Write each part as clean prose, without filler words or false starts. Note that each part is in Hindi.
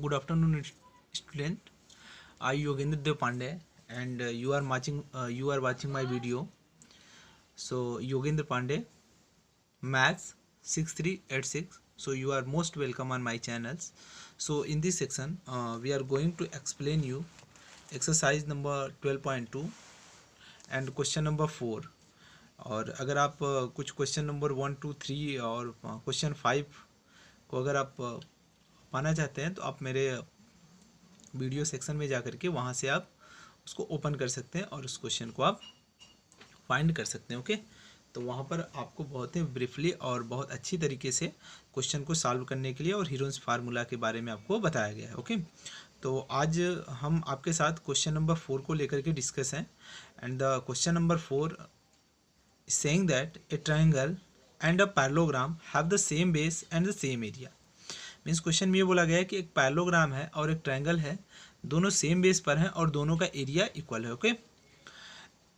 Good afternoon, student. I Yogendra Dev Pandey, and you are watching my video. So Yogendra Pandey, Maths 6386. So you are most welcome on my channels. So in this section, we are going to explain you exercise number 12.2 and question number 4. और अगर आप कुछ क्वेश्चन नंबर 1, 2, 3 और क्वेश्चन 5 को अगर आप पाना चाहते हैं तो आप मेरे वीडियो सेक्शन में जा करके वहाँ से आप उसको ओपन कर सकते हैं और उस क्वेश्चन को आप फाइंड कर सकते हैं। ओके, तो वहाँ पर आपको बहुत ही ब्रीफली और बहुत अच्छी तरीके से क्वेश्चन को सॉल्व करने के लिए और हीरोन्स फार्मूला के बारे में आपको बताया गया है। ओके, तो आज हम आपके साथ क्वेश्चन नंबर 4 को लेकर के डिस्कस हैं। And the question number 4 saying that a triangle and a parallelogram have the same base and the same area। Means question में ये बोला गया है कि एक पैरेललोग्राम है और एक ट्रायंगल है, दोनों सेम बेस पर हैं और दोनों का एरिया इक्वल है। Okay,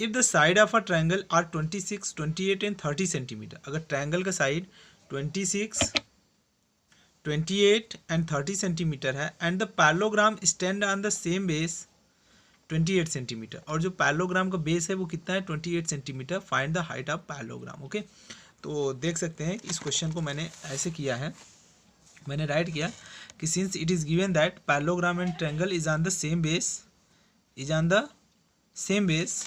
if the side of a triangle are 26, 28 and 30 centimeter, अगर ट्रायंगल का साइड 26, 28 एंड 30 सेंटीमीटर है and the parallelogram stand on the same base 28 centimeter, और जो पैरेललोग्राम का बेस है वो कितना है 28 centimetre, find the height of parallelogram. Okay, तो देख सकते हैं इस क्वेश्चन को मैंने ऐसे किया है, मैंने राइट किया कि since it is given that parallelogram and triangle is on the same base, is on the same base,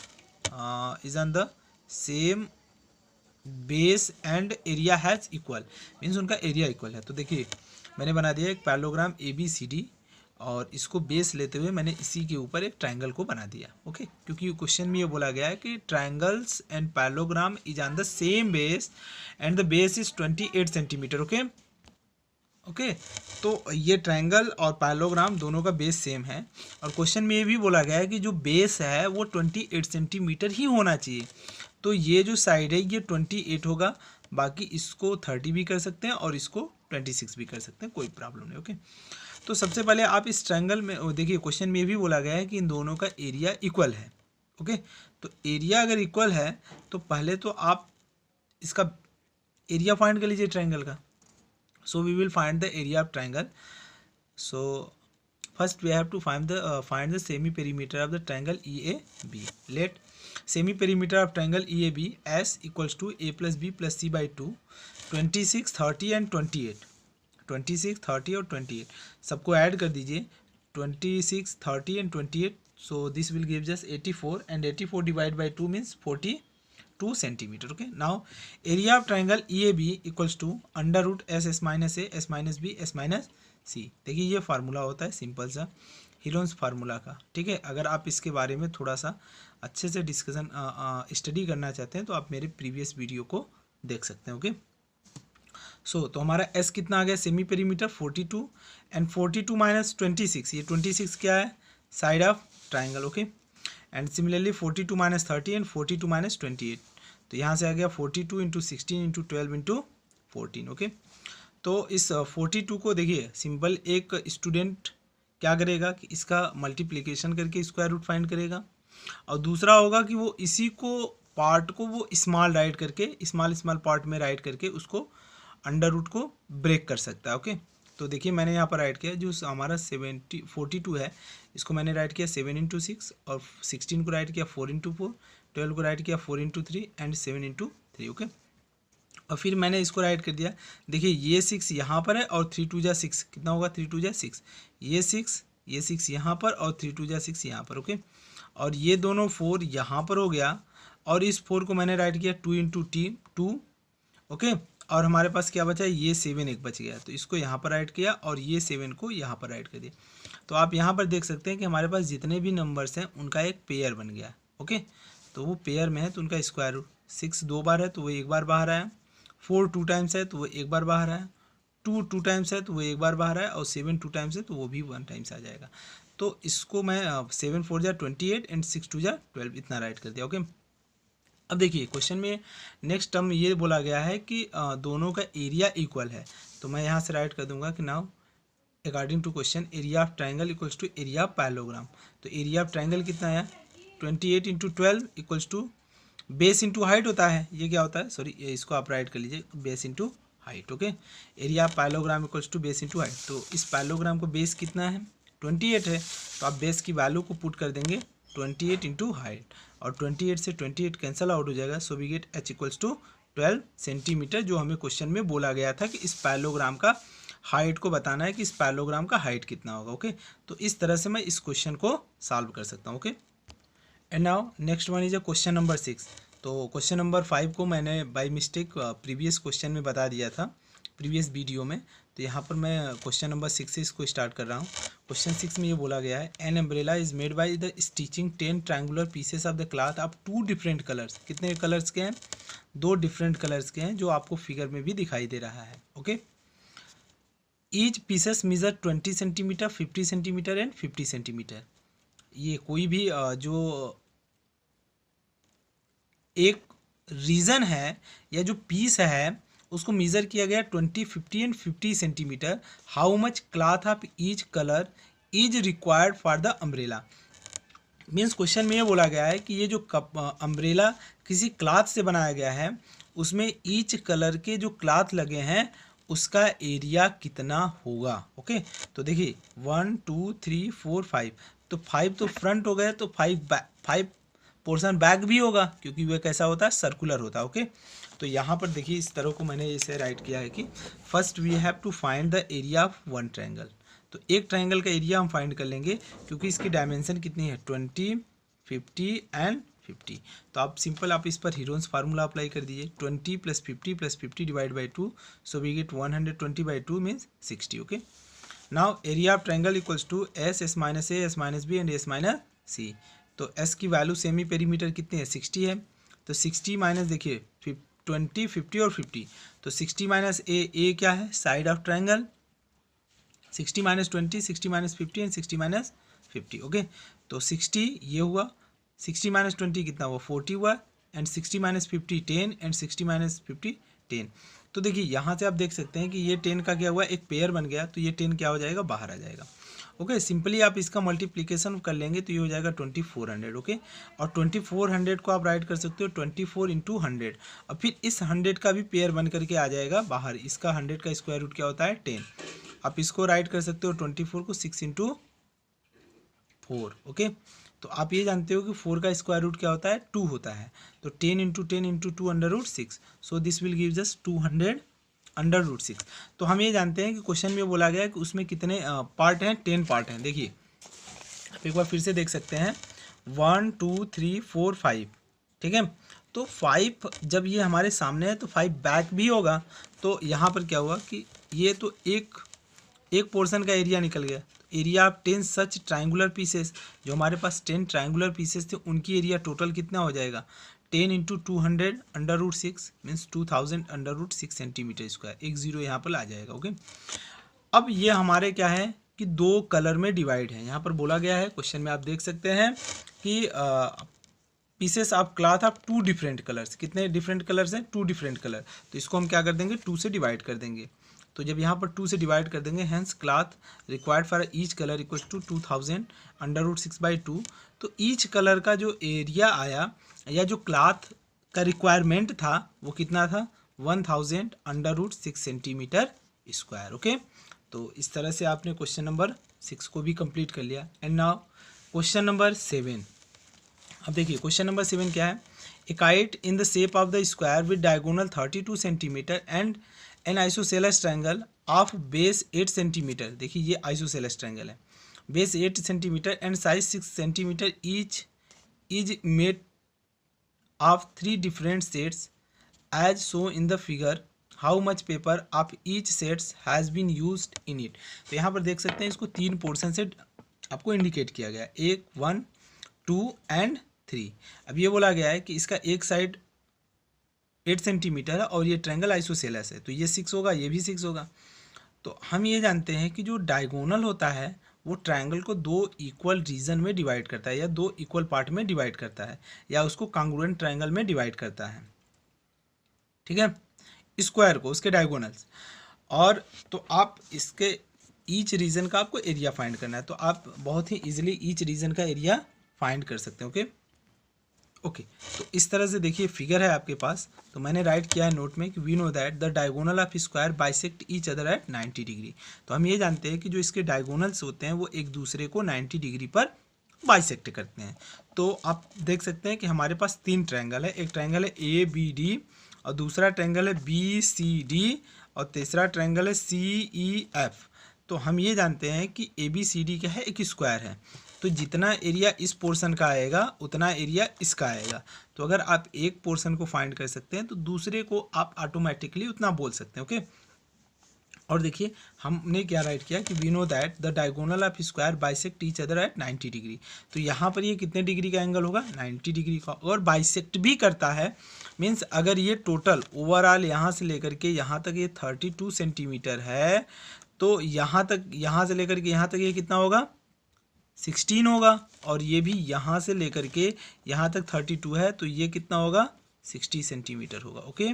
is on the same base and area has equal, means उनका एरिया इक्वल है। तो देखिए मैंने बना दिया एक पैरेललोग्राम ABCD और इसको बेस लेते हुए मैंने इसी के ऊपर एक ट्रायंगल को बना दिया। ओके, क्योंकि क्वेश्चन में ये बोला गया है कि triangles and parallelogram is on the same base and the base is 28 centimetre. Okay okay, तो ये ट्रायंगल और पैरेललोग्राम दोनों का बेस सेम है और क्वेश्चन में ये भी बोला गया है कि जो बेस है वो 28 सेंटीमीटर ही होना चाहिए। तो ये जो साइड है ये 28 होगा, बाकी इसको 30 भी कर सकते हैं और इसको 26 भी कर सकते हैं, कोई प्रॉब्लम नहीं। ओके, तो सबसे पहले आप इस ट्रायंगल में देखिए क्वेश्चन में भी बोला गया है कि इन दोनों का एरिया इक्वल है। ओके, तो एरिया अगर इक्वल है तो पहले तो आप इसका एरिया फाइंड कर लीजिए ट्रायंगल का। So we will find the area of triangle. So first we have to find the semi perimeter of the triangle EAB। Let semi perimeter of triangle EAB S equals to A + B + C / 2, 26, 30 and 28। 26, 30 और 28 सबको ऐड कर दीजिए, 26, 30 and 28, so this will give just 84 and 84 divide by 2 means 42 centimeter. Okay, now area of triangle EAB equals to √S S - A S - B S - C। देखिए ये फार्मूला होता है सिंपल सा हीरोन्स फार्मूला का। ठीक है, अगर आप इसके बारे में थोड़ा सा अच्छे से डिस्कशन स्टडी करना चाहते हैं तो आप मेरे प्रीवियस वीडियो को देख सकते हैं। ओके, तो हमारा S कितना आ गया सेमी पेरीमीटर 42 एंड 42 - 26, ये 26 क्या है side of triangle. Okay, and similarly 42 - 30 and 42 - 28, तो यहाँ से आ गया 42 × 16 × 12 × 14। ओके, तो इस 42 को देखिए सिंपल एक स्टूडेंट क्या करेगा कि इसका मल्टीप्लिकेशन करके स्क्वायर रूट फाइंड करेगा, और दूसरा होगा कि वो इसी को पार्ट को वो स्मॉल राइट करके स्मॉल पार्ट में राइट करके उसको अंडर रूट को ब्रेक कर सकता है। ओके, तो देखिए मैंने यहाँ पर राइट किया जो हमारा 42 है इसको मैंने राइट किया 7 × 6 और 16 को राइट किया 4 × 4, 12 को राइट किया 4 × 3 एंड 7 × 3। ओके, और फिर मैंने इसको राइट कर दिया। देखिए ये 6 यहाँ पर है और 3 × 2 = 6 कितना होगा 3 × 2 = 6, ये 6 यहाँ पर और 3 × 2 = 6 यहाँ पर। ओके, और ये दोनों 4 यहाँ पर हो गया और इस 4 को मैंने राइट किया 2 × 2। ओके, और हमारे पास क्या बचा है ये 7 एक बच गया, तो इसको यहाँ पर राइट किया और ये 7 को यहाँ पर राइट कर दिया। तो आप यहाँ पर देख सकते हैं कि हमारे पास जितने भी नंबर्स हैं उनका एक पेयर बन गया। ओके, तो वो पेयर में है तो उनका स्क्वायर रूट 6 2 बार है तो वो एक बार बाहर आया, 4 2 टाइम्स है तो वो एक बार बाहर आया, 2 2 टाइम्स है तो वो एक बार बाहर आया, और 7 2 टाइम्स है तो वो भी 1 टाइम्स आ जाएगा। तो इसको मैं 7 4 = 28 एंड 6 2 = 12 इतना राइट कर दिया। ओके, अब देखिए क्वेश्चन में नेक्स्ट टर्म ये बोला गया है कि दोनों का एरिया इक्वल है, तो मैं यहाँ से राइट कर दूंगा कि now according to question area of triangle equals to area of parallelogram. तो एरिया ऑफ ट्रायंगल कितना है 28 × 12 equals to base into height होता है, ये क्या होता है सॉरी इसको आप राइट कर लीजिए base into height. Okay, area of parallelogram equals to base into height. तो इस पैरेललोग्राम का बेस कितना है, 28 है, तो आप बेस की वैल्यू को पुट कर देंगे 28 इंटू हाइट, और 28 से 28 कैंसिल आउट हो जाएगा, so we get h equals to 12 centimeter, जो हमें क्वेश्चन में बोला गया था कि इस पैरेललोग्राम का हाइट को बताना है कि इस पैरेललोग्राम का हाइट कितना होगा। ओके, तो इस तरह से मैं इस क्वेश्चन को सॉल्व कर सकता हूँ। Okay, and now next one is a question number 6। तो क्वेश्चन नंबर 5 को मैंने बाय मिस्टेक प्रीवियस क्वेश्चन में बता दिया था, प्रीवियस वीडियो में, तो यहाँ पर मैं क्वेश्चन नंबर 6 से इसको स्टार्ट कर रहा हूँ। क्वेश्चन 6 में ये बोला गया है, an umbrella is made by the stitching 10 triangular pieces of the cloth of 2 different colours. कितने कलर्स के हैं, 2 डिफरेंट कलर्स के हैं, जो आपको फिगर में भी दिखाई दे रहा है। Okay, each pieces measure 20 centimeter, 50 centimeter and 50 centimeter. ये कोई भी जो एक रीजन है या जो पीस है उसको मेज़र किया गया 20, 50 and 50 centimetre. How much cloth of each colour is required for the umbrella. Means question में ये बोला गया है कि ये जो अम्ब्रेला किसी क्लॉथ से बनाया गया है, उसमें ईच कलर के जो क्लॉथ लगे हैं उसका एरिया कितना होगा। ओके, तो देखिए 1 2 3 4 5, तो 5 तो फ्रंट हो गए, तो 5 पोर्शन बैक भी होगा, क्योंकि वह कैसा होता है, सर्कुलर होता है। ओके, तो यहाँ पर देखिए इस तरह को मैंने इसे राइट किया है कि first we have to find the area of one triangle. तो एक ट्रायंगल का एरिया हम फाइंड कर लेंगे, क्योंकि इसकी डायमेंशन कितनी है, 20, 50 एंड 50। तो आप सिंपल आप इस पर हीरोन्स फार्मूला अप्लाई कर दीजिए, 20 + 50 divide by 2, so we get 120/2 means 60। Okay, now area of triangle equals to S minus A, S minus B and S minus C। तो S की वैल्यू सेमी पेरीमीटर कितनी है, 60 है, तो 60 माइनस देखिए 20, 50 और 50, तो 60 माइनस A क्या है, side of triangle, 60 minus 20, 60 minus 50 and 60 minus 50। Okay, तो 60 ये हुआ, 60 माइनस 20 कितना हुआ, 40 हुआ, एंड 60 माइनस 50 10 एंड 60 माइनस 50 10। तो देखिए यहाँ से आप देख सकते हैं कि ये 10 का क्या हुआ, एक पेयर बन गया, तो ये 10 क्या हो जाएगा, बाहर आ जाएगा। ओके, सिंपली आप इसका मल्टीप्लिकेशन कर लेंगे तो ये हो जाएगा 2400। ओके, और 2400 को आप राइट कर सकते हो 24 इंटू 100, और फिर इस 100 का भी पेयर बन करके आ जाएगा बाहर। इसका 100 का स्क्वायर रूट क्या होता है, 10। आप इसको राइट कर सकते हो 24 को 6 इंटू 4। ओके, तो आप ये जानते हो कि 4 का स्क्वायर रूट क्या होता है, 2 होता है, तो 10 into 10 into 2 #6, so this will give just 200 √6। तो हम ये जानते हैं कि क्वेश्चन में बोला गया है कि उसमें कितने पार्ट हैं, 10 पार्ट हैं। देखिए आप एक बार फिर से देख सकते हैं, 1 2 3 4 5, ठीक है, तो 5 जब ये हमारे सामने है तो 5 बैक भी होगा, तो यहाँ पर क्या हुआ कि ये तो एक पोर्शन का एरिया निकल गया। Area of 10 such triangular pieces, जो हमारे पास 10 ट्रायंगुलर पीसेस थे उनकी एरिया टोटल कितना हो जाएगा, 10 इंटू 200 √6 मीन्स 2000 √6 सेंटीमीटर स्क्वायर, एक जीरो यहाँ पर आ जाएगा। ओके, अब ये हमारे क्या है कि 2 कलर में डिवाइड है। यहाँ पर बोला गया है क्वेश्चन में, आप देख सकते हैं कि pieces of cloth of 2 different colours. कितने डिफरेंट कलर्स हैं, 2 डिफरेंट कलर, तो इसको हम क्या कर देंगे, 2 से डिवाइड कर देंगे। तो जब यहाँ पर 2 से डिवाइड कर देंगे, hence cloth required for each colour equals to 2000 √6/2। तो ईच कलर का जो एरिया आया या जो क्लॉथ का रिक्वायरमेंट था वो कितना था, 1000 √6 सेंटीमीटर स्क्वायर। ओके, तो इस तरह से आपने क्वेश्चन नंबर 6 को भी कंप्लीट कर लिया। And now question number 7। अब देखिए क्वेश्चन नंबर 7 क्या है, a kite in the shape of the square with diagonal 32 centimeter and an isosceles triangle of base 8 centimeter. देखिए ये आइसोसेलेस ट्रायंगल है, बेस 8 सेंटीमीटर एंड साइज 6 centimeter each is made of 3 different sets as show in the figure, how much paper of each sets has been used in it. तो यहाँ पर देख सकते हैं इसको 3 पोर्शन से आपको इंडिकेट किया गया है, 1 2 एंड 3। अब ये बोला गया है कि इसका एक साइड 8 सेंटीमीटर है और ये ट्रायंगल आइसोसेलेस है, तो ये 6 होगा, ये भी 6 होगा। तो हम ये जानते हैं कि जो डायगोनल होता है वो ट्रायंगल को 2 इक्वल रीजन में डिवाइड करता है, या 2 इक्वल पार्ट में डिवाइड करता है, या उसको कांग्रुएंट ट्रायंगल में डिवाइड करता है, ठीक है, स्क्वायर को, उसके डायगोनल्स। और तो आप इसके ईच रीजन का आपको एरिया फाइंड करना है, तो आप बहुत ही इजीली ईच रीजन का एरिया फाइंड कर सकते हैं। ओके, ओके तो इस तरह से देखिए फिगर है आपके पास, तो मैंने राइट किया है नोट में कि we know that the diagonal of square bisect each other at 90 degree. तो हम ये जानते हैं कि जो इसके डायगोनल्स होते हैं वो एक दूसरे को 90 डिग्री पर बाइसेक्ट करते हैं। तो आप देख सकते हैं कि हमारे पास तीन ट्रायंगल है, एक ट्रायंगल है ए बी डी, और दूसरा ट्रायंगल है बी सी डी, और तीसरा ट्रायंगल है सी ई एफ। तो हम ये जानते हैं कि ए बी सी डी क्या है, एक स्क्वायर है, तो जितना एरिया इस पोर्शन का आएगा उतना एरिया इसका आएगा। तो अगर आप एक पोर्शन को फाइंड कर सकते हैं तो दूसरे को आप ऑटोमेटिकली उतना बोल सकते हैं। ओके, और देखिए हमने क्या राइट किया कि we know that the diagonal of square bisect each other at 90 degree. तो यहाँ पर ये कितने डिग्री का एंगल होगा, 90 डिग्री का, और बाइसेक्ट भी करता है। मीन्स अगर ये टोटल ओवरऑल यहाँ से लेकर के यहाँ तक ये 32 सेंटीमीटर है, तो यहाँ तक, यहाँ से लेकर के यहाँ तक ये कितना होगा, 16 होगा, और ये भी यहाँ से लेकर के यहाँ तक 32 है, तो ये कितना होगा, 60 सेंटीमीटर होगा। ओके,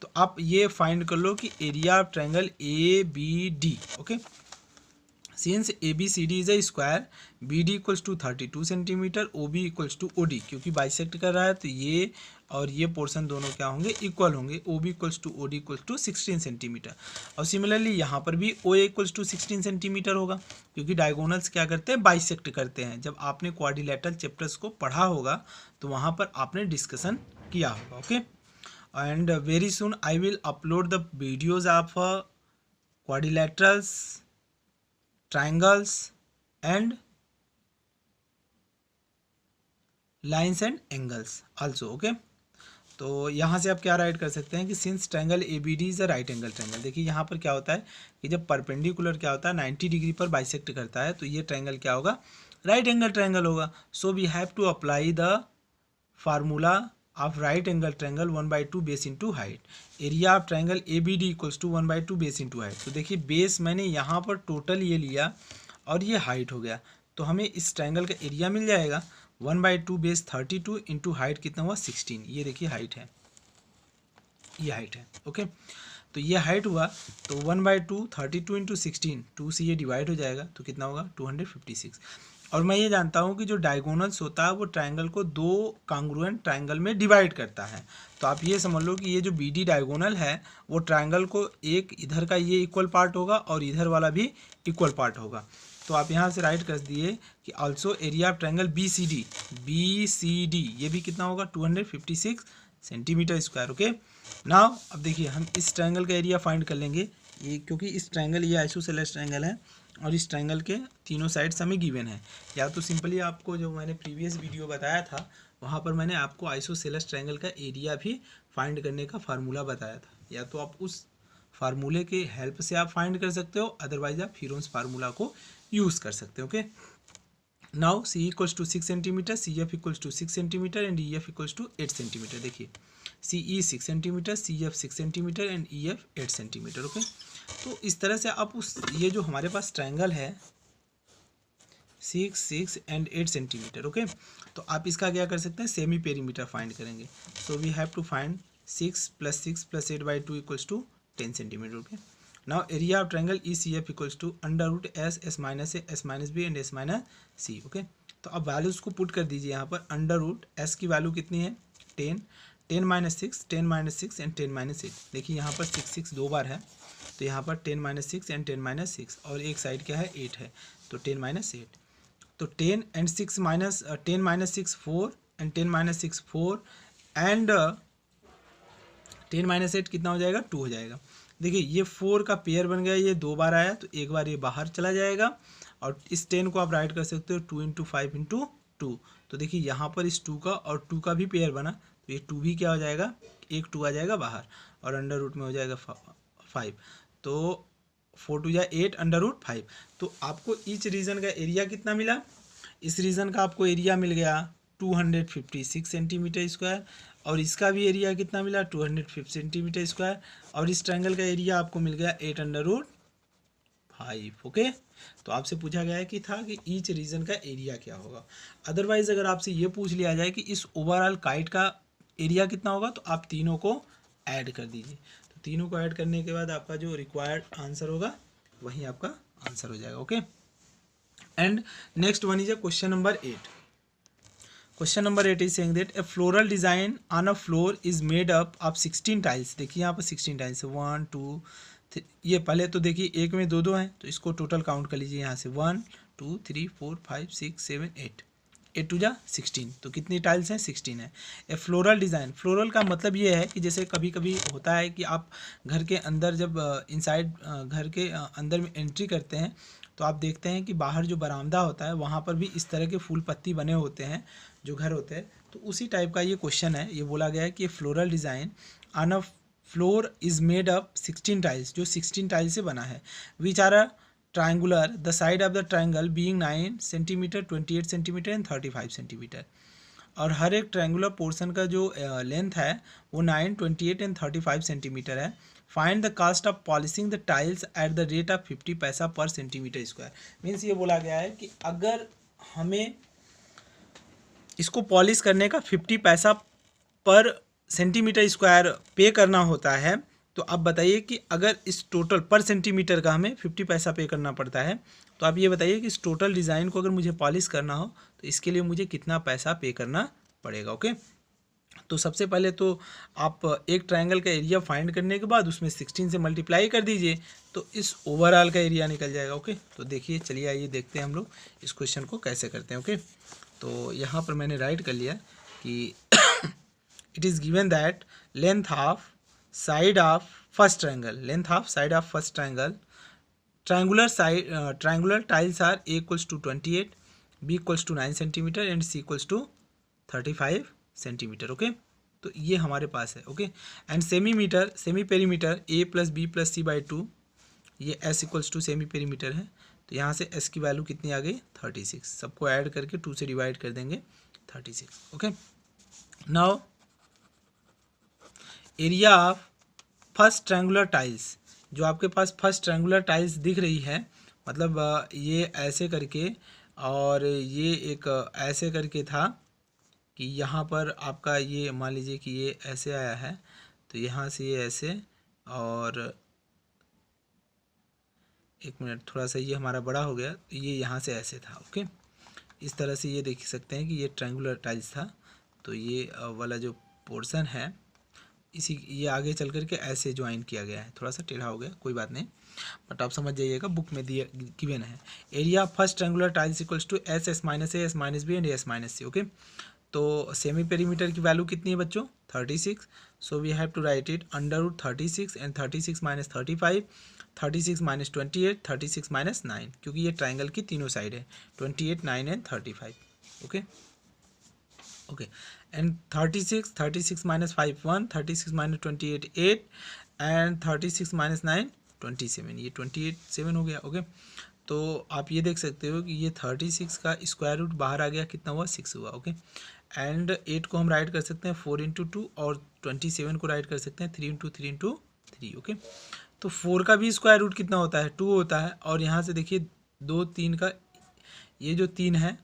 तो आप ये फाइंड कर लो कि area of triangle A B D. Okay, since A B C D is a square, B D equals to 32 centimeter, O B equals to O D, क्योंकि बाइसेक्ट कर रहा है तो ये और ये पोर्शन दोनों क्या होंगे, इक्वल होंगे। O B equals to O D equals to 16 centimeter, और सिमिलरली यहाँ पर भी O A equals to 16 centimeter होगा, क्योंकि डायगोनल्स क्या करते हैं, बाइसेक्ट करते हैं। जब आपने क्वाड्रिलेटरल चैप्टर्स को पढ़ा होगा तो वहाँ पर आपने डिस्कशन किया होगा। Okay, and very soon I will upload the videos of quadrilaterals, triangles and lines and angles also। okay, तो यहाँ से आप क्या राइट कर सकते हैं कि since triangle A B D is a right angle triangle. देखिए यहाँ पर क्या होता है कि जब परपेंडिकुलर क्या होता है 90 डिग्री पर बाइसेक्ट करता है, तो ये ट्रायंगल क्या होगा, राइट एंगल ट्रायंगल होगा। So we have to apply the formula of right angle triangle 1/2 base into height. Area of triangle A B D equals to 1/2 base into height. तो देखिए बेस मैंने यहाँ पर टोटल ये लिया और ये हाइट हो गया, तो हमें इस ट्रायंगल का एरिया मिल जाएगा 1/2 बेस 32 इंटू हाइट कितना हुआ, 16। ये देखिए हाइट है, ये हाइट है। ओके, तो ये हाइट हुआ, तो 1/2 32 इंटू 16, 2 से ये डिवाइड हो जाएगा, तो कितना होगा, 256। और मैं ये जानता हूँ कि जो डायगोनल्स होता है वो ट्रायंगल को दो कांग्रुएंट ट्रायंगल में डिवाइड करता है। तो आप ये समझ लो कि ये जो बी डी डायगोनल है वो ट्रायंगल को, एक इधर का ये इक्वल पार्ट होगा और इधर वाला भी इक्वल पार्ट होगा। तो आप यहाँ से राइट कर दिए कि also area of triangle B C D, ये भी कितना होगा, 256 सेंटीमीटर स्क्वायर। ओके, नाउ अब देखिए हम इस ट्रायंगल का एरिया फाइंड कर लेंगे, ये क्योंकि इस ट्रायंगल, ये आइसोसेलेस ट्रायंगल है और इस ट्रायंगल के तीनों साइड्स हमें गिवन है। या तो सिंपली आपको जो मैंने प्रीवियस वीडियो बताया था वहाँ पर मैंने आपको आइसोसेलेस ट्रायंगल का एरिया भी फाइंड करने का फार्मूला बताया था, या तो आप उस फार्मूले के हेल्प से आप फाइंड कर सकते हो, अदरवाइज आप फिरोन्स फार्मूला को यूज़ कर सकते हो। Okay, now C equals to 6 centimeter, C F equals to 6 centimeter and E F equals to 8 centimeter. देखिए C E 6 centimeter, C F 6 centimeter and E F 8 centimeter. Okay, तो इस तरह से आप उस, ये जो हमारे पास ट्रायंगल है 6, 6 एंड 8 सेंटीमीटर। ओके, तो आप इसका क्या कर सकते हैं, सेमी पेरीमीटर फाइंड करेंगे। So we have to find 6 + 6 + 8/2 equals to 10 centimeter. Okay, now area of triangle E C F equals to √S, S - A, S - B and S - C। Okay, तो अब वैल्यूज़ को पुट कर दीजिए यहाँ पर। √S की वैल्यू कितनी है, 10, 10 - 6, 10 - 6 एंड 10 - 6। देखिए यहाँ पर 6 6 दो बार है, तो यहाँ पर 10 - 6 एंड 10 - 6, और एक साइड क्या है, 8 है, तो 10 - 8। तो 10 and 6 minus 10 - 6 4 एंड 10 - 6 4 एंड 10 - 8 कितना हो जाएगा, 2 हो जाएगा। देखिए ये 4 का पेयर बन गया, ये दो बार आया तो एक बार ये बाहर चला जाएगा, और इस 10 को आप राइट कर सकते हो 2 × 5 × 2। तो देखिए यहाँ पर इस 2 का और 2 का भी पेयर बना, तो ये 2 भी क्या हो जाएगा, एक 2 आ जाएगा बाहर, और अंडर रूट में हो जाएगा 5, तो 4 × 2 = 8 √5। तो आपको ईच रीजन का एरिया कितना मिला, इस रीजन का आपको एरिया मिल गया 256 सेंटीमीटर स्क्वायर, और इसका भी एरिया कितना मिला, 250 सेंटीमीटर स्क्वायर, और इस ट्रायंगल का एरिया आपको मिल गया 8 √5। ओके, तो आपसे पूछा गया है कि था कि ईच रीजन का एरिया क्या होगा। अदरवाइज अगर आपसे ये पूछ लिया जाए कि इस ओवरऑल काइट का एरिया कितना होगा, तो आप तीनों को ऐड कर दीजिए। तो तीनों को ऐड करने के बाद आपका जो रिक्वायर्ड आंसर होगा वही आपका आंसर हो जाएगा। Okay, and next one is question number 8। Question number 8 is saying that A floral design on a floor is made up of 16 tiles. देखिए यहाँ पर 16 टाइल्स है, 1 2 3। ये पहले तो देखिए एक में दो दो हैं, तो इसको टोटल काउंट कर लीजिए यहाँ से 1 2 3 4 5 6 7 8, 8 टू जा 16, तो कितनी टाइल्स हैं 16 है। ए फ्लोरल डिज़ाइन, फ्लोरल का मतलब ये है कि जैसे कभी कभी होता है कि आप घर के अंदर जब इनसाइड घर के अंदर में एंट्री करते हैं तो आप देखते हैं कि बाहर जो बरामदा होता है वहाँ पर भी इस तरह के फूल पत्ती बने होते हैं जो घर होते हैं। तो उसी टाइप का ये क्वेश्चन है। ये बोला गया है कि floral design on a floor is made up 16 tiles, जो 16 टाइल्स से बना है। Which are triangular, the side of the triangle being 9 centimeter, 28 centimeter and 35 centimeter. और हर एक ट्रायंगुलर पोर्शन का जो लेंथ है वो 9, 28 एंड 35 सेंटीमीटर है। Find the cost of polishing the tiles at the rate of 50 paisa पर सेंटीमीटर स्क्वायर। मीन्स ये बोला गया है कि अगर हमें इसको पॉलिश करने का 50 पैसा पर सेंटीमीटर स्क्वायर पे करना होता है, तो आप बताइए कि अगर इस टोटल पर सेंटीमीटर का हमें 50 पैसा पे करना पड़ता है, तो आप ये बताइए कि इस टोटल डिज़ाइन को अगर मुझे पॉलिश करना हो तो इसके लिए मुझे कितना पैसा पे करना पड़ेगा। ओके, तो सबसे पहले तो आप एक ट्रायंगल का एरिया फाइंड करने के बाद उसमें 16 से मल्टीप्लाई कर दीजिए तो इस ओवरऑल का एरिया निकल जाएगा। ओके, तो देखिए चलिए आइए देखते हैं हम लोग इस क्वेश्चन को कैसे करते हैं। ओके, तो यहाँ पर मैंने राइट कर लिया कि it is given that length of side of first triangle, length of side of first triangle, triangular tiles are A equals to 28, B equals to 9 centimeter and C equals to 35 centimeter। Okay, तो ये हमारे पास है। Okay, and semi perimeter A plus B plus C by 2, ये S equals to semi perimeter है। तो यहाँ से S की वैल्यू कितनी आ गई 36, सबको ऐड करके 2 से डिवाइड कर देंगे 36। Okay, now area of first triangular tiles, जो आपके पास फर्स्ट ट्रायंगुलर टाइल्स दिख रही है, मतलब ये ऐसे करके और ये एक ऐसे करके था कि यहाँ पर आपका ये मान लीजिए कि ये ऐसे आया है, तो यहाँ से ये ऐसे, और एक मिनट थोड़ा सा ये हमारा बड़ा हो गया, तो ये यहाँ से ऐसे था। ओके, इस तरह से ये देख सकते हैं कि ये ट्रायंगुलर टाइल्स था। तो ये वाला जो पोर्शन है इसी ये आगे चल करके ऐसे ज्वाइन किया गया है, थोड़ा सा टेढ़ा हो गया, कोई बात नहीं, बट आप समझ जाइएगा, बुक में दिया गिवन है। Area of first triangular tiles equals to S, S minus A, S minus B and S minus C. Okay, तो सेमी पेरीमीटर की वैल्यू कितनी है बच्चों 36, so we have to write it under root 36 and 36 minus 35, 36 minus 28, 36 minus 9, क्योंकि ये ट्राइंगल की तीनों साइड है, 28, 9 and 35। Okay okay, and 36 minus 5 1, 36 minus 28 8 and 36 minus 9 27, ये 28 7 हो गया। ओके, तो आप ये देख सकते हो कि ये 36 का स्क्वायर रूट बाहर आ गया, कितना हुआ 6 हुआ। ओके, एंड 8 को हम राइट कर सकते हैं 4 इंटू 2 और 27 को राइट कर सकते हैं 3 इंटू 3 इंटू 3। ओके, तो 4 का भी स्क्वायर रूट कितना होता है 2 होता है, और यहाँ से देखिए 2 3 का, ये जो 3 है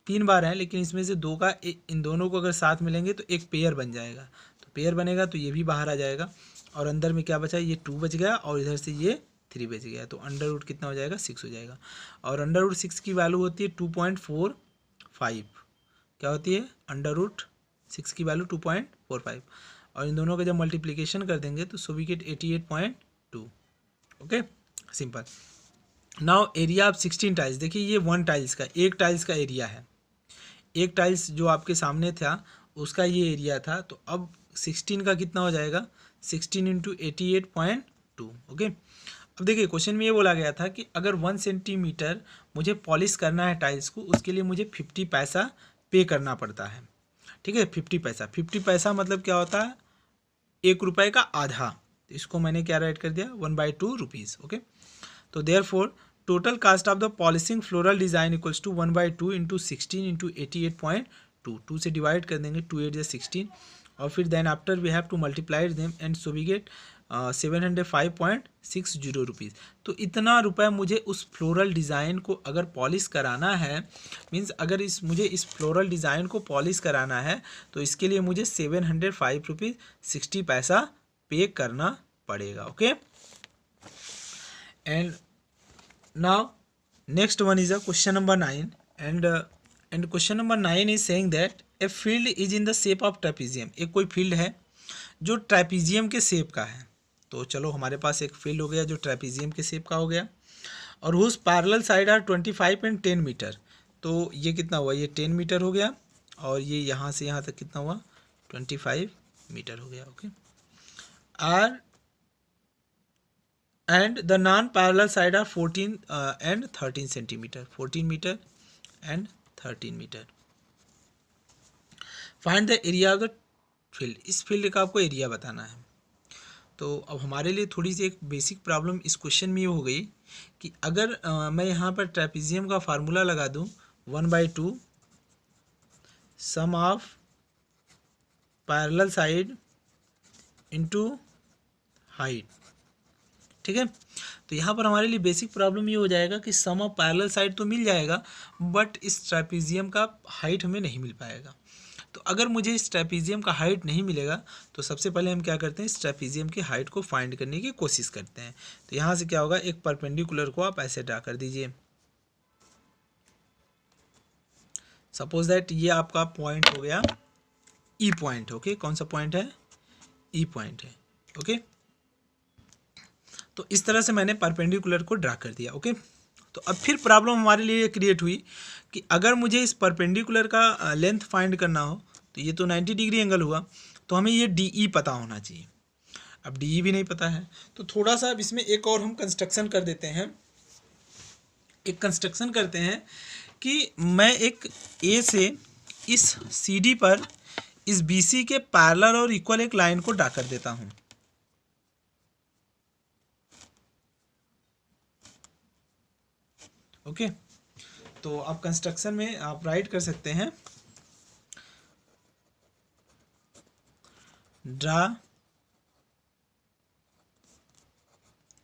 3 बार है, लेकिन इसमें से 2 का इन दोनों को अगर साथ मिलेंगे तो एक पेयर बन जाएगा, तो पेयर बनेगा तो ये भी बाहर आ जाएगा, और अंदर में क्या बचा, ये 2 बच गया और इधर से ये 3 बच गया, तो अंडर रूट कितना हो जाएगा 6 हो जाएगा। और अंडर रूट 6 की वैल्यू होती है 2.45, क्या होती है अंडर रूट 6 की वैल्यू 2.45, और इन दोनों का जब मल्टीप्लिकेशन कर देंगे तो so we get 88.2। Okay, simple. Now area of 16 tiles, देखिए ये 1 टाइल्स का, एक टाइल्स का एरिया है, एक टाइल्स जो आपके सामने था उसका ये एरिया था, तो अब 16 का कितना हो जाएगा 16 इंटू 88.2। ओके, अब देखिए क्वेश्चन में ये बोला गया था कि अगर 1 सेंटीमीटर मुझे पॉलिश करना है टाइल्स को, उसके लिए मुझे 50 पैसा पे करना पड़ता है। ठीक है, 50 पैसा मतलब क्या होता है 1 रुपये का आधा, तो इसको मैंने क्या राइट कर दिया 1/2 रुपीज़। ओके, तो therefore total cost of the polishing floral design equals to 1/2 into 16 into 88.2, 2 से डिवाइड कर देंगे, 2 8 16, और फिर then after we have to multiply them and so we get 705.60 rupees. तो इतना रुपए मुझे उस फ्लोरल डिज़ाइन को अगर पॉलिश कराना है, मीन्स अगर मुझे इस फ्लोरल डिज़ाइन को पॉलिश कराना है तो इसके लिए मुझे 705 रुपीज़ 60 पैसा पे करना पड़ेगा। Okay, and now next one is a question number 9 and and question number 9 is saying that a field is in the shape of trapezium. एक कोई फील्ड है जो ट्रेपीजियम के शेप का है। तो चलो हमारे पास एक फील्ड हो गया जो ट्रेपीजियम के शेप का हो गया, और whose parallel side are 25 and 10 metre. तो ये कितना हुआ, ये 10 मीटर हो गया, और ये यहाँ से यहाँ तक कितना हुआ, 25 मीटर हो गया। Okay, are and the non parallel side are 14 and 13 centimetre, 14 metre and 13 metre. Find the area of the field. इस फील्ड का आपको एरिया बताना है। तो अब हमारे लिए थोड़ी सी एक बेसिक प्रॉब्लम इस क्वेश्चन में ये हो गई कि अगर मैं यहाँ पर ट्रेपीजियम का फार्मूला लगा दूँ 1/2 sum of parallel side into height. ठीक है, तो यहाँ पर हमारे लिए बेसिक प्रॉब्लम ये हो जाएगा कि सम ऑफ पैरेलल साइड तो मिल जाएगा, बट इस ट्रेपीजियम का हाइट हमें नहीं मिल पाएगा। तो अगर मुझे इस ट्रेपीजियम का हाइट नहीं मिलेगा तो सबसे पहले हम क्या करते हैं, इस ट्रेपीजियम की हाइट को फाइंड करने की कोशिश करते हैं। तो यहाँ से क्या होगा, एक परपेंडिकुलर को आप ऐसे ड्रा कर दीजिए। सपोज दैट ये आपका पॉइंट हो गया ई पॉइंट। ओके, कौन सा पॉइंट है, ई पॉइंट है। ओके, तो इस तरह से मैंने परपेंडिकुलर को ड्रा कर दिया। ओके, तो अब फिर प्रॉब्लम हमारे लिए क्रिएट हुई कि अगर मुझे इस परपेंडिकुलर का लेंथ फाइंड करना हो, तो ये तो 90 डिग्री एंगल हुआ, तो हमें ये डी पता होना चाहिए। अब डी भी नहीं पता है, तो थोड़ा सा अब इसमें एक और हम कंस्ट्रक्शन कर देते हैं। एक कंस्ट्रक्शन करते हैं कि मैं एक ए से इस सी डी पर इस बी सी के पैरेलल और इक्वल एक लाइन को ड्रा कर देता हूँ। ओके, तो आप कंस्ट्रक्शन में आप राइट कर सकते हैं, ड्रा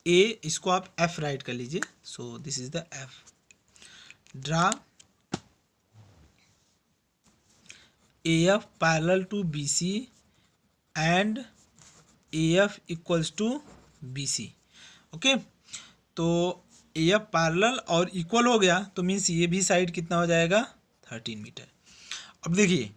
ए, इसको आप एफ राइट कर लीजिए। So this is the F. Draw A F parallel to B C and A F equals to B C. Okay, तो ए एफ पैरेलल और इक्वल हो गया, तो मीन्स ये भी साइड कितना हो जाएगा, 13 मीटर। अब देखिए,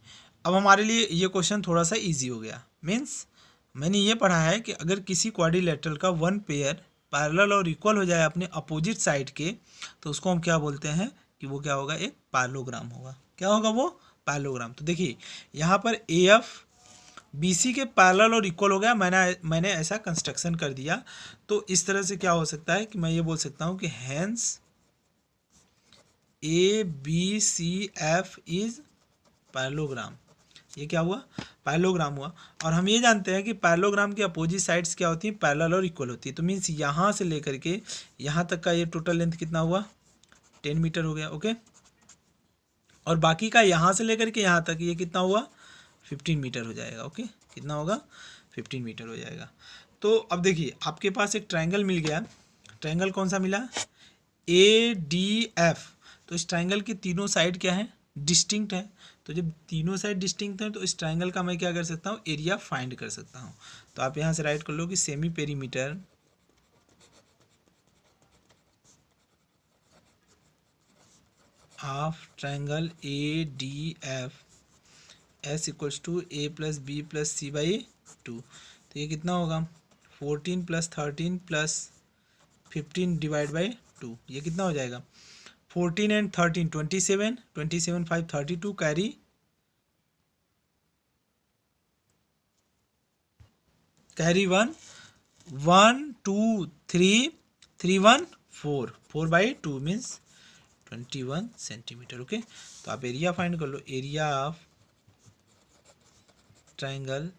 अब हमारे लिए ये क्वेश्चन थोड़ा सा इजी हो गया। मीन्स मैंने ये पढ़ा है कि अगर किसी क्वाड्रिलेटरल का वन पेयर पैरेलल और इक्वल हो जाए अपने अपोजिट साइड के, तो उसको हम क्या बोलते हैं कि वो क्या होगा, एक पैरेललोग्राम होगा। क्या होगा वो, पैरेललोग्राम। तो देखिए यहाँ पर ए एफ बी सी के पैरेलल और इक्वल हो गया, मैंने ऐसा कंस्ट्रक्शन कर दिया। तो इस तरह से क्या हो सकता है कि मैं ये बोल सकता हूँ कि hence A B C F is parallelogram. ये क्या हुआ, पैरेललोग्राम हुआ। और हम ये जानते हैं कि पैरेललोग्राम की अपोजिट साइड्स क्या होती हैं, पैरेलल और इक्वल होती है। तो मीन्स यहाँ से लेकर के यहाँ तक का ये टोटल लेंथ कितना हुआ, 10 मीटर हो गया। ओके, और बाकी का यहाँ से लेकर के यहाँ तक ये कितना हुआ, 15 मीटर हो जाएगा। ओके, कितना होगा, 15 मीटर हो जाएगा। तो अब देखिए आपके पास एक ट्रायंगल मिल गया। ट्रायंगल कौन सा मिला, ए डी एफ। तो इस ट्रायंगल की तीनों साइड क्या है, डिस्टिंक्ट है। तो जब तीनों साइड डिस्टिंक्ट है तो इस ट्रायंगल का मैं क्या कर सकता हूँ, एरिया फाइंड कर सकता हूँ। तो आप यहाँ से राइट कर लो कि semi perimeter of triangle A D F is equals to A plus B plus C by 2। तो ये कितना होगा, 14 + 13 + 15 डिवाइड बाई 2। ये कितना हो जाएगा, 14 and 13 27, 27 5 32, carry 1 1 2 3 3 1 4 4/2 means 21 centimetre. Okay, तो आप एरिया फाइंड कर लो। Area of triangle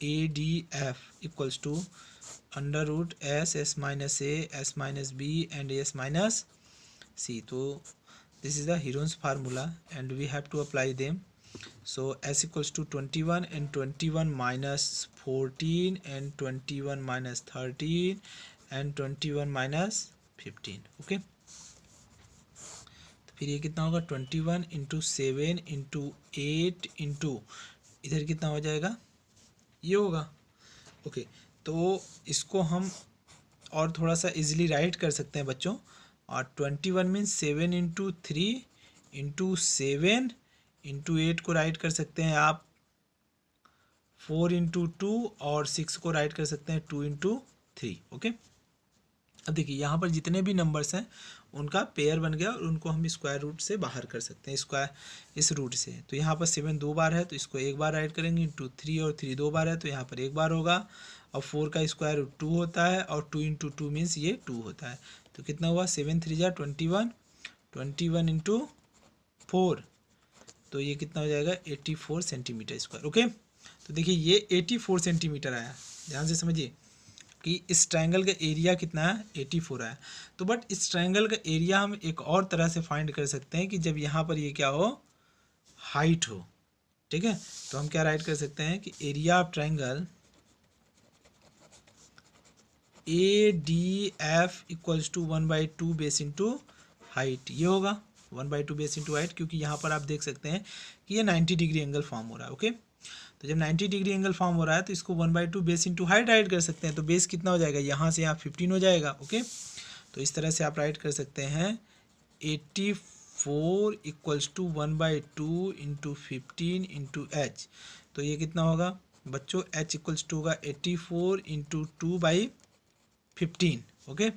A D F equals to √S S minus A S minus B and S minus C. तो this is the Heron's formula and we have to apply them. So S equals to 21 and 21 minus 14 and 21 minus 13 and 21 minus 15. Okay, तो फिर ये कितना होगा, 21 × 7 × 8 × इधर कितना हो जाएगा, ये होगा। ओके, तो इसको हम और थोड़ा सा इजीली राइट कर सकते हैं बच्चों। और 21 मीन्स 7 × 3 इंटू 7 इंटू 8 को राइट कर सकते हैं आप 4 इंटू 2 और 6 को राइट कर सकते हैं 2 इंटू 3। ओके, अब देखिए यहाँ पर जितने भी नंबर्स हैं उनका पेयर बन गया और उनको हम स्क्वायर रूट से बाहर कर सकते हैं, स्क्वायर इस रूट से। तो यहाँ पर 7 2 बार है तो इसको एक बार राइट करेंगे इंटू 3, और 3 2 बार है तो यहाँ पर एक बार होगा। और 4 का स्क्वायर रूट 2 होता है और 2 इंटू 2 मीन्स ये 2 होता है। तो कितना हुआ 7 3 जा 21, 21 इंटू 4 तो ये कितना हो जाएगा 84 सेंटीमीटर स्क्वायर। ओके, तो देखिए ये 84 सेंटीमीटर आया, ध्यान से समझिए कि इस ट्रायंगल का एरिया कितना है 84 है। तो बट इस ट्रायंगल का एरिया हम एक और तरह से फाइंड कर सकते हैं कि जब यहाँ पर ये क्या हो हाइट हो, ठीक है। तो हम क्या राइट कर सकते हैं कि area of triangle ADF equals to 1/2 base into height, ये होगा 1/2 बेस इंटू हाइट, क्योंकि यहाँ पर आप देख सकते हैं कि ये 90 डिग्री एंगल फॉर्म हो रहा है। ओके, तो जब 90 डिग्री एंगल फॉर्म हो रहा है तो इसको 1/2 बेस इंटू हाइट राइट कर सकते हैं। तो बेस कितना हो जाएगा, यहाँ से यहाँ 15 हो जाएगा। ओके, तो इस तरह से आप राइट कर सकते हैं 84 equals to 1/2 into 15 into H. तो ये कितना होगा बच्चों, एच इक्वल्स टू होगा 84 इंटू 2/15। ओके,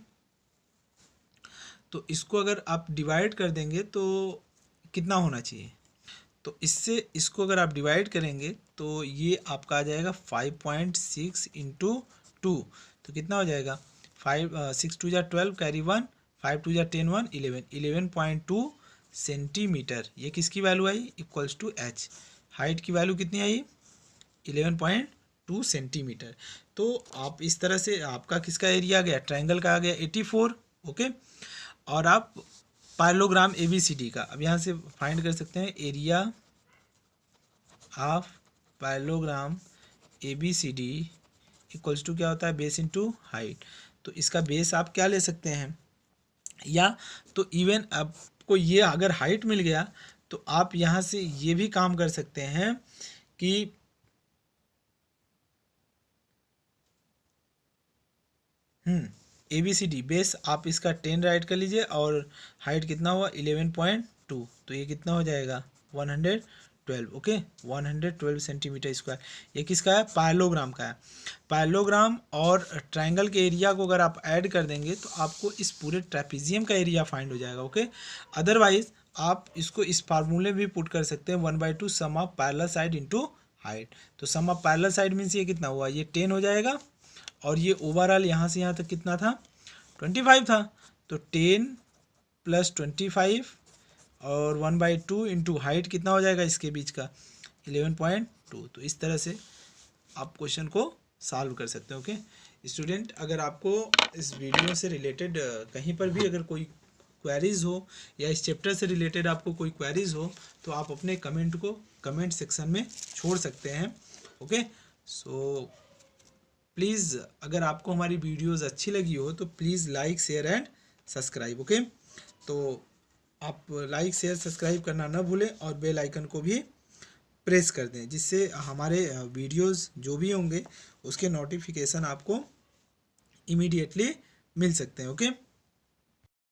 तो इसको अगर आप डिवाइड कर देंगे तो कितना होना चाहिए, तो इससे इसको अगर आप डिवाइड करेंगे तो ये आपका आ जाएगा 5.6 इंटू 2। तो कितना हो जाएगा 6 2 जा 12 कैरी 1, 5 2 जा 10 1 11, 11.2 सेंटीमीटर। ये किसकी वैल्यू आई इक्वल्स टू एच। हाइट की वैल्यू कितनी आई 11.2 सेंटीमीटर। तो आप इस तरह से आपका किसका एरिया आ गया ट्रायंगल का आ गया 84। ओके, और आप पैरेललोग्राम ABCD का अब यहाँ से फाइंड कर सकते हैं area of parallelogram ABCD equals to क्या होता है बेस इंटू हाइट। तो इसका बेस आप क्या ले सकते हैं, या तो इवन आपको ये अगर हाइट मिल गया तो आप यहाँ से ये भी काम कर सकते हैं कि ABCD बेस आप इसका 10 राइट कर लीजिए और हाइट कितना हुआ 11.2, तो ये कितना हो जाएगा 112। Okay, 112 centimetre square. ये किसका है पैरेललोग्राम का है। पैरेललोग्राम और ट्रायंगल के एरिया को अगर आप ऐड कर देंगे तो आपको इस पूरे ट्रेपेजियम का एरिया फाइंड हो जाएगा। ओके, अदरवाइज आप इसको इस फार्मूले भी पुट कर सकते हैं 1/2 sum of parallel side into height. तो sum of parallel side means ये कितना हुआ ये 10 हो जाएगा, और ये ओवरऑल यहाँ से यहाँ तक कितना था 25 था। तो 10 प्लस 25 और 1/2 इंटू हाइट कितना हो जाएगा इसके बीच का 11.2। तो इस तरह से आप क्वेश्चन को सॉल्व कर सकते हो। ओके स्टूडेंट, अगर आपको इस वीडियो से रिलेटेड कहीं पर भी अगर कोई क्वेरीज हो या इस चैप्टर से रिलेटेड आपको कोई क्वेरीज हो तो आप अपने कमेंट को कमेंट सेक्शन में छोड़ सकते हैं। ओके, सो प्लीज़ अगर आपको हमारी वीडियोस अच्छी लगी हो तो please like share and subscribe. Okay, तो आप लाइक शेयर सब्सक्राइब करना ना भूलें और बेल आइकन को भी प्रेस कर दें, जिससे हमारे वीडियोस जो भी होंगे उसके नोटिफिकेशन आपको इमीडिएटली मिल सकते हैं। ओके।